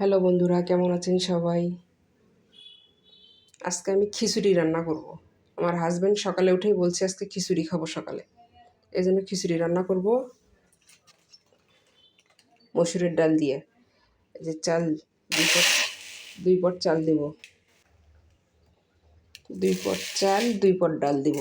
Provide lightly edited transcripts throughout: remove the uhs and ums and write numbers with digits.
Hello বন্ধুরা, কেমন আছেন সবাই? আজকে আমি খিচুড়ি রান্না করব। আমার হাজব্যান্ড সকালে উঠেই বলছে আজকে খিচুড়ি খাবো সকালে, এই জন্য খিচুড়ি রান্না করব মসুরের ডাল দিয়ে। এই যে চাল, দুই পট চাল দেব, 2 পট চাল, 2 পট ডাল দেব।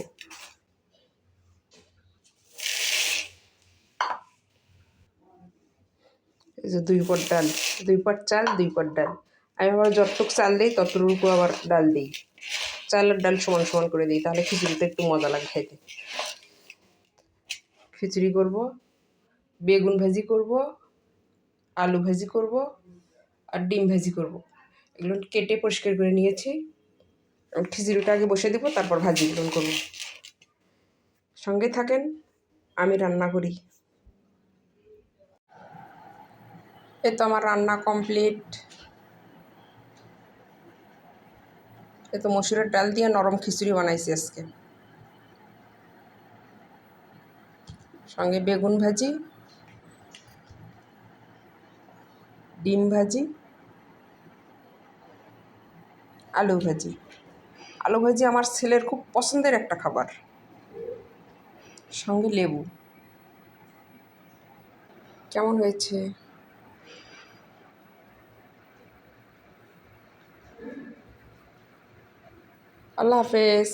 এই যে 2 পট ডাল, 2 পট চাল, 2 পট ডাল। আমি আবার যতটুকু চাল দিই ততটুকু আবার ডাল দিই। চাল আর ডাল সমান সমান করে দিই, তাহলে খিচুড়িতে একটু মজা লাগে খাইতে। খিচুড়ি করব, বেগুন ভাজি করব, আলু ভাজি করব, আর ডিম ভাজি করব। এগুলো কেটে পরিষ্কার করে নিয়েছি। খিচুড়িটা আগে বসে দেবো, তারপর ভাজিগুলো করব। সঙ্গে থাকেন, আমি রান্না করি। এই তো আমার রান্না কমপ্লিট। এ তো মসুরের ডাল দিয়ে নরম খিচুড়ি বানাইছি আজকে। সঙ্গে বেগুন ভাজি, ডিম ভাজি, আলু ভাজি। আলু ভাজি আমার ছেলের খুব পছন্দের একটা খাবার। সঙ্গে লেবু। কেমন হয়েছে? আল্লাহ হাফেজ।